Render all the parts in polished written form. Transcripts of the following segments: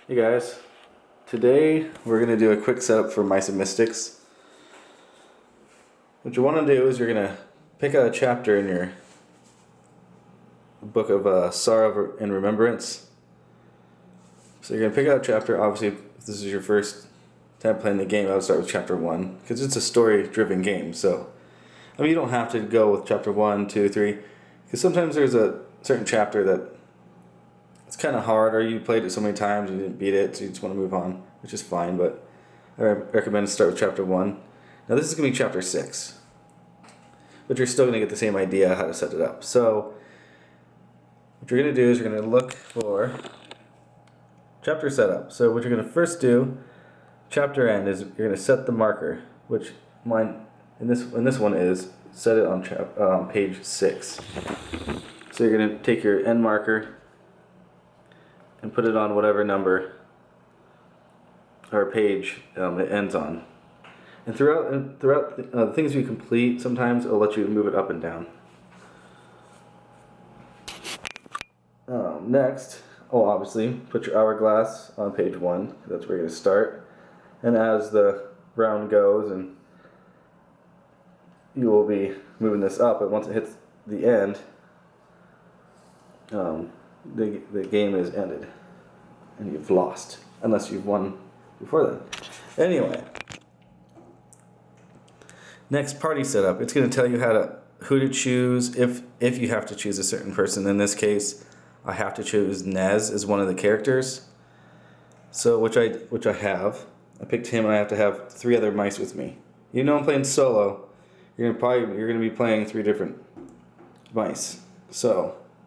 Hey guys, today we're going to do a quick setup for Mice and Mystics. What you want to do is you're going to pick out a chapter in your book of Sorrow and Remembrance. So you're going to pick out a chapter. Obviously, if this is your first time playing the game, I would start with chapter 1 because it's a story-driven game. So, you don't have to go with chapter 1, 2, 3 because sometimes there's a certain chapter that it's kind of hard, or you played it so many times you didn't beat it, so you just want to move on, which is fine, but I recommend to start with chapter 1. Now this is going to be chapter 6, but you're still going to get the same idea how to set it up. So what you're going to do is you're going to look for chapter setup. So what you're going to first do, chapter end, is you're going to set the marker, which mine in this one is set it on page 6. So you're going to take your end marker and put it on whatever number or page it ends on. And throughout the things you complete, sometimes it'll let you move it up and down. Next, obviously, put your hourglass on page 1. That's where you're going to start. And as the round goes, and you will be moving this up, and once it hits the end, the game is ended and you've lost, unless you've won before then. Anyway, next, party setup. It's going to tell you who to choose if you have to choose a certain person. In this case, I have to choose Nez as one of the characters. So which I have. I picked him, and I have to have 3 other mice with me. You know I'm playing solo. You're gonna be playing 3 different mice.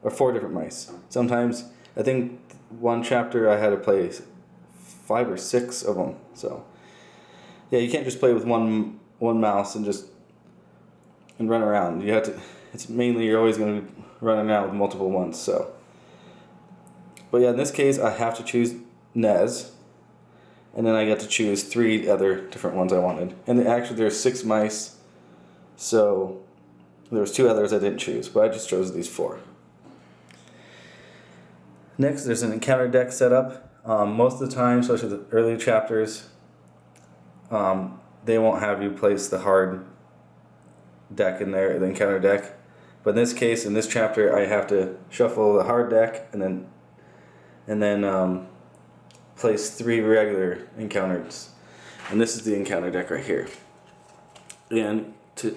Or 4 different mice. Sometimes, I think one chapter I had to play 5 or 6 of them. So, yeah, you can't just play with one mouse and run around. You have to. It's mainly you're always going to be running around with multiple ones. So, but yeah, in this case I have to choose Nez, and then I get to choose 3 other different ones I wanted. And actually, there's 6 mice. So there was 2 others I didn't choose, but I just chose these 4. Next, there's an encounter deck setup. Most of the time, especially the early chapters, they won't have you place the hard deck in there, the encounter deck. But in this case, in this chapter, I have to shuffle the hard deck and then place 3 regular encounters. And this is the encounter deck right here. And to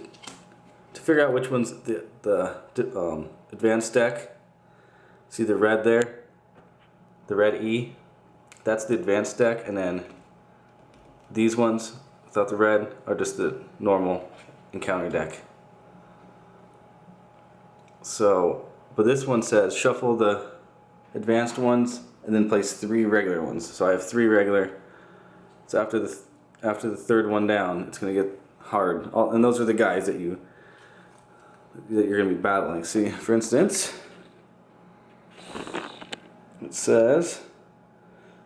figure out which one's the advanced deck, see the red there? The red E, that's the advanced deck, and then these ones without the red are just the normal encounter deck. So, but this one says shuffle the advanced ones and then place 3 regular ones. So I have 3 regular. So after the 3rd one down, it's going to get hard. And those are the guys that you're going to be battling. See, for instance, it says,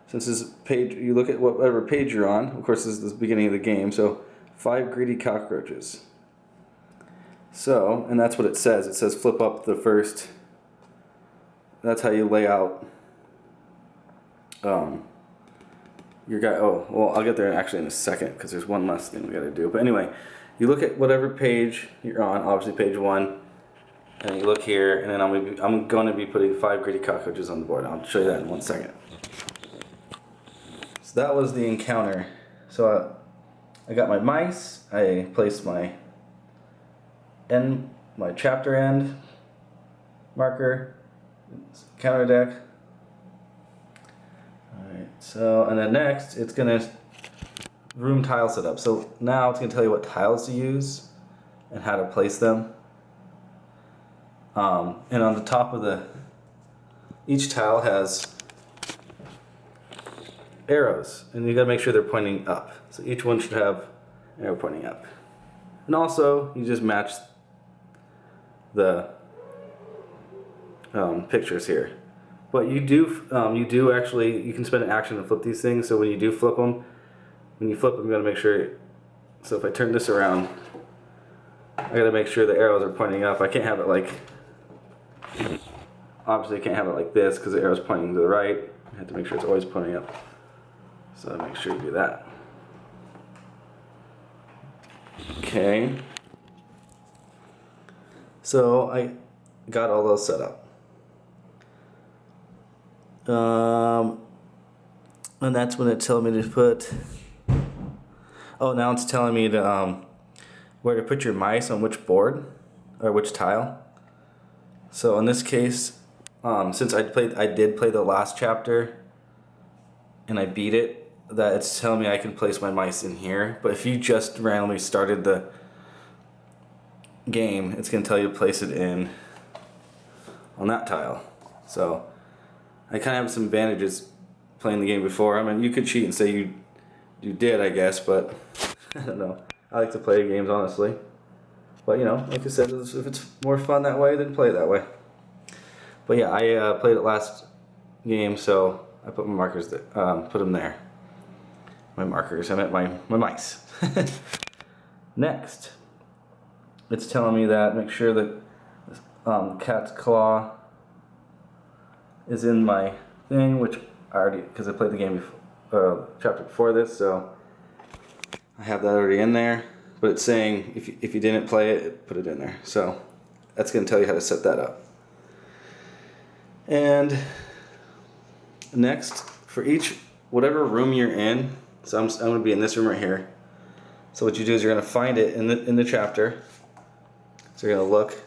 since this page, you look at whatever page you're on. Of course, this is the beginning of the game. So, 5 greedy cockroaches. So, and that's what it says. It says flip up the first. That's how you lay out your guy. Oh, well, I'll get there actually in a second because there's one last thing we got to do. But anyway, you look at whatever page you're on. Obviously, page 1. And you look here, and then I'm going to be putting 5 greedy cockroaches on the board. I'll show you that in 1 second. So that was the encounter. So I got my mice. I placed my chapter end marker, counter deck. Alright, so, and then next, it's going to room tile setup. So now it's going to tell you what tiles to use and how to place them. And on the top of each tile has arrows, and you gotta make sure they're pointing up. So each one should have an arrow pointing up. And also, you just match the pictures here. But you do actually, you can spend an action to flip these things. So when you do flip them, you gotta make sure. So if I turn this around, I gotta make sure the arrows are pointing up. I can't have it like. Obviously, I can't have it like this because the arrow's pointing to the right. I have to make sure it's always pointing up. So I make sure you do that. Okay. So I got all those set up. And that's when it tells me to put. Oh, now it's telling me to where to put your mice on which board or which tile. So in this case, since I did play the last chapter, and I beat it, that it's telling me I can place my mice in here. But if you just randomly started the game, it's going to tell you to place it in on that tile. So I kind of have some advantages playing the game before. I mean, you could cheat and say you did, I guess, but I don't know. I like to play games honestly. But you know, like I said, if it's more fun that way, then play it that way. But yeah, I played it last game, so I put my markers there, put them there. My markers, I meant my mice. Next, it's telling me that make sure that cat's claw is in my thing, which I already, because I played the game before, chapter before this, so I have that already in there. But it's saying if you didn't play it, put it in there. So that's going to tell you how to set that up. And next, for each whatever room you're in, so I'm going to be in this room right here. So what you do is you're going to find it in the chapter. So you're going to look.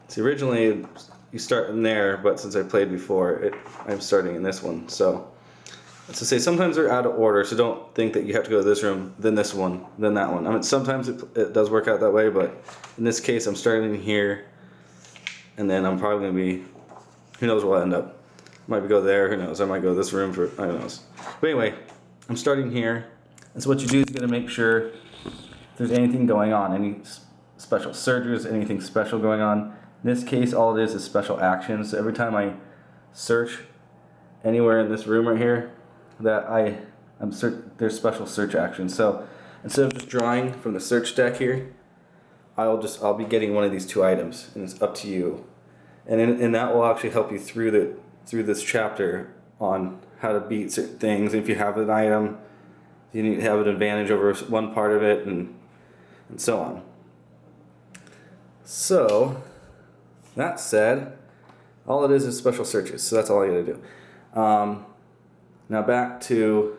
See, originally you start in there, but since I played before, I'm starting in this one. So to say sometimes they're out of order, so don't think that you have to go to this room, then this one, then that one. I mean, sometimes it does work out that way, but in this case, I'm starting in here, and then I'm probably going to be, who knows where I'll end up. Might go there, who knows. I might go to this room for, who knows. But anyway, I'm starting here, and so what you do is you're going to make sure if there's anything going on, any special surges, anything special going on. In this case, all it is special actions. So every time I search anywhere in this room right here, that there's special search actions. So instead of just drawing from the search deck here, I'll be getting one of these two items, and it's up to you. And that will actually help you through this chapter on how to beat certain things. If you have an item, you need to have an advantage over one part of it, and so on. So that said, all it is special searches. So that's all I got to do. Now back to,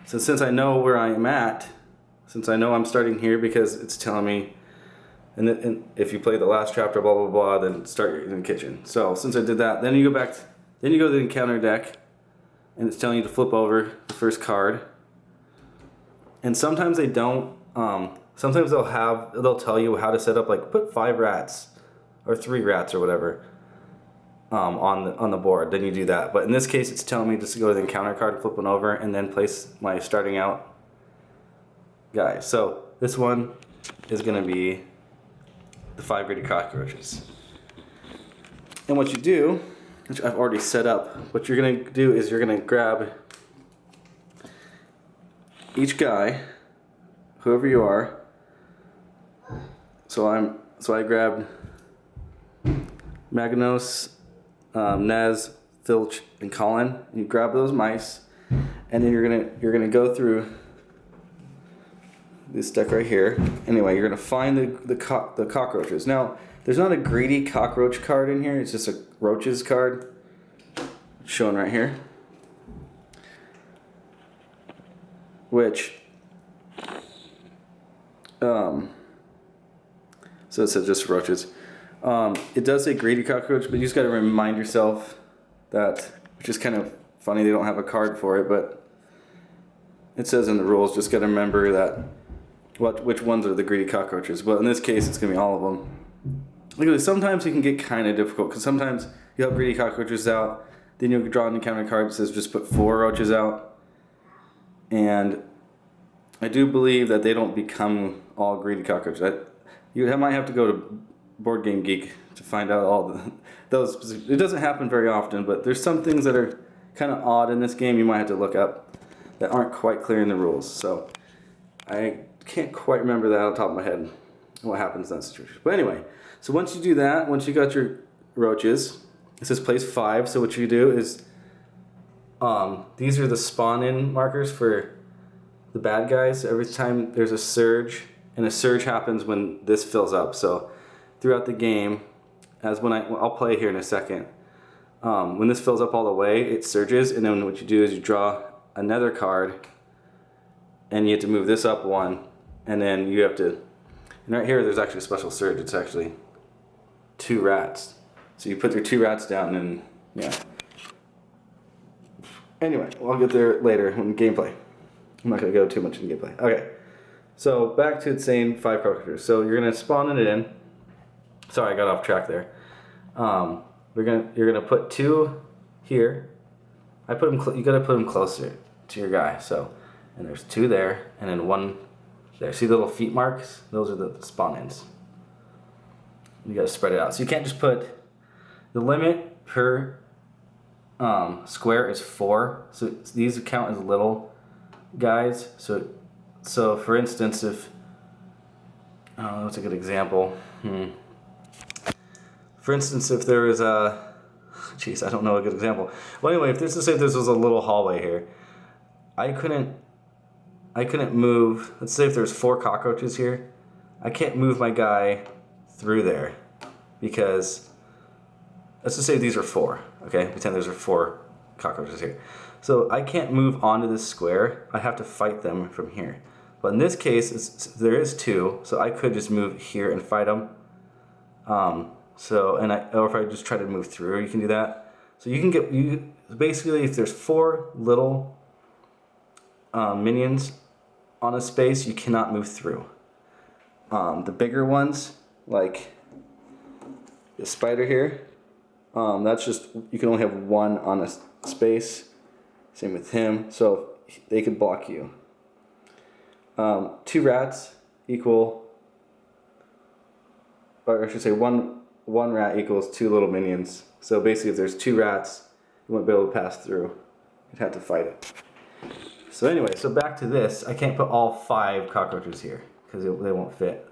so since I know where I am at, since I know I'm starting here because it's telling me, and if you play the last chapter, blah, blah, blah, then start in the kitchen. So since I did that, then you go back, then you go to the encounter deck, and it's telling you to flip over the first card. And sometimes they don't, sometimes they'll tell you how to set up, like put 5 rats, or 3 rats or whatever. On the board, then you do that. But in this case, it's telling me just to go to the encounter card, flip one over, and then place my starting out guy. So this one is going to be the 5 greedy cockroaches. And what you do, which I've already set up, what you're going to do is you're going to grab each guy, whoever you are. So I grabbed Magnus, Nez, Filch, and Colin. You grab those mice, and then you're gonna go through this deck right here. Anyway, you're gonna find the cockroaches. Now, there's not a greedy cockroach card in here. It's just a roaches card, shown right here. Which, so it says just roaches. It does say greedy cockroach, but you just got to remind yourself that, which is kind of funny, they don't have a card for it, but it says in the rules, just got to remember that which ones are the greedy cockroaches. But in this case, it's going to be all of them. Look, sometimes it can get kind of difficult, because sometimes you have greedy cockroaches out, then you'll draw an encounter card that says just put 4 roaches out. And I do believe that they don't become all greedy cockroaches. You might have to go to Board Game Geek to find out all those. It doesn't happen very often, but there's some things that are kind of odd in this game you might have to look up that aren't quite clear in the rules. So I can't quite remember that on top of my head what happens in that situation. But anyway, so once you do that, once you got your roaches, it says place 5. So what you do is, these are the spawn-in markers for the bad guys. Every time there's a surge, and a surge happens when this fills up. So throughout the game, I'll play here in a second. When this fills up all the way, it surges, and then what you do is you draw another card, and you have to move this up 1, and then you have to. And right here, there's actually a special surge. It's actually 2 rats. So you put your 2 rats down, and yeah. Anyway, I'll get there later in gameplay. I'm not going to go too much in gameplay. Okay, so back to saying 5 characters. So you're going to spawn it in. Sorry, I got off track there. You're gonna put 2 here. You gotta put them closer to your guy. So, and there's 2 there, and then 1 there. See the little feet marks? Those are the spawn-ins. You gotta spread it out. So you can't just put. The limit per square is 4. So these count as little guys. So for instance, if what's a good example? For instance, if there was a, jeez, I don't know a good example. Well, anyway, if this was a little hallway here, I couldn't move. Let's say if there's 4 cockroaches here, I can't move my guy through there because let's just say these are 4. Okay, pretend there's 4 cockroaches here. So I can't move onto this square. I have to fight them from here. But in this case, there is 2, so I could just move here and fight them. Or if I just try to move through, you can do that. So you can basically, if there's 4 little minions on a space, you cannot move through. The bigger ones, like the spider here, that's just, you can only have 1 on a space. Same with him, so they could block you. 2 rats equal, or I should say one rat equals 2 little minions. So basically if there's 2 rats, you won't be able to pass through. You'd have to fight it. So anyway, so back to this. I can't put all 5 cockroaches here because they won't fit.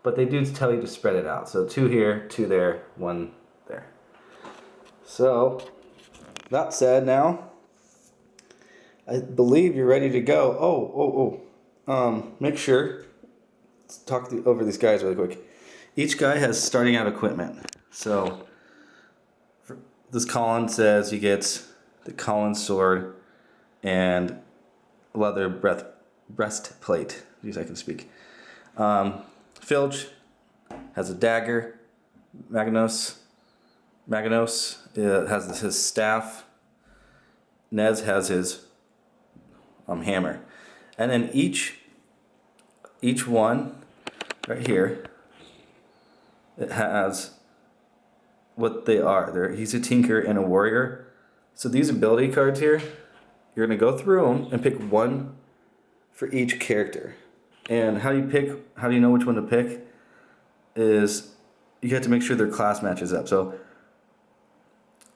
But they do tell you to spread it out. So 2 here, 2 there, 1 there. So that said, now I believe you're ready to go. Make sure, let's talk over these guys really quick. Each guy has starting out equipment. So this Colin says he gets the Colin sword and leather breastplate. Jeez, I can speak. Filch has a dagger. Magnus has his staff. Nez has his hammer. And then each one right here, it has what they are. He's a tinker and a warrior. So these ability cards here, you're going to go through them and pick 1 for each character. And how do you know which one to pick is you have to make sure their class matches up. So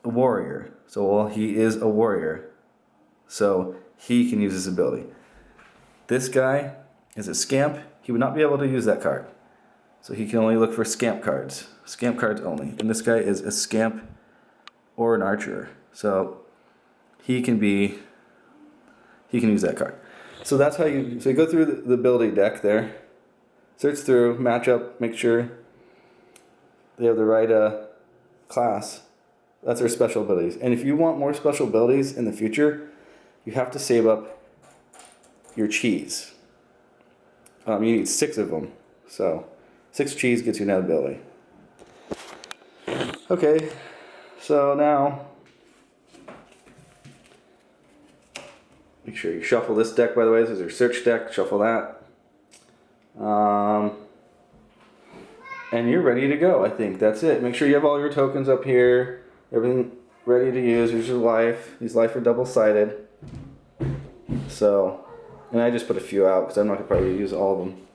a warrior. So well, he is a warrior. So he can use his ability. This guy is a scamp. He would not be able to use that card. So he can only look for scamp cards. Scamp cards only. And this guy is a scamp or an archer. So he can use that card. So that's how you go through the ability deck there. Search through, match up, make sure they have the right class. That's their special abilities. And if you want more special abilities in the future, you have to save up your cheese. You need 6 of them. So 6 cheese gets you an ability. Okay, so now make sure you shuffle this deck, by the way. This is your search deck. Shuffle that. And you're ready to go, I think. That's it. Make sure you have all your tokens up here. Everything ready to use. Here's your life. These life are double-sided. So, and I just put a few out because I'm not going to probably use all of them.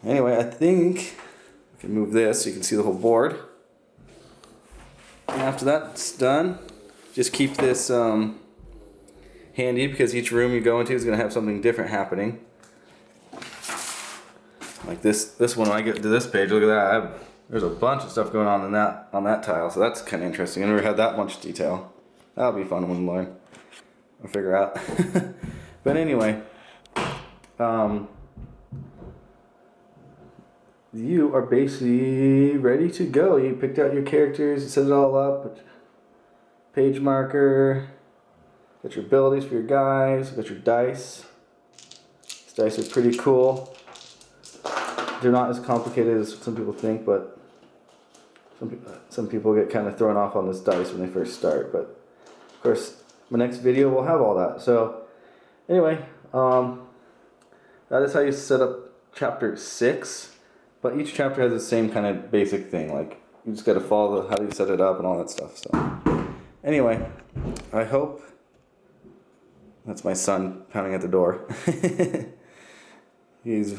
Anyway, I think we can move this so you can see the whole board. And after that's done, just keep this handy because each room you go into is going to have something different happening. Like this one, when I get to this page, look at that. There's a bunch of stuff going on in that tile, so that's kind of interesting. I never had that much detail. That'll be fun when we learn or figure out. But anyway, you are basically ready to go. You picked out your characters, you set it all up, page marker, got your abilities for your guys, got your dice. These dice are pretty cool. They're not as complicated as some people think, but some people get kind of thrown off on this dice when they first start. But of course, my next video will have all that. So anyway, that is how you set up chapter 6. But each chapter has the same kind of basic thing. Like, you just got to follow how you set it up and all that stuff. So anyway, I hope. That's my son pounding at the door. He's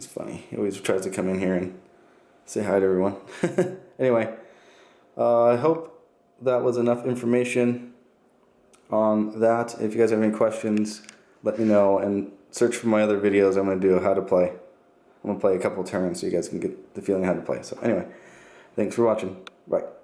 funny. He always tries to come in here and say hi to everyone. Anyway, I hope that was enough information on that. If you guys have any questions, let me know, and search for my other videos. I'm going to do how to play. I'm going to play a couple turns so you guys can get the feeling how to play. So anyway, thanks for watching. Bye.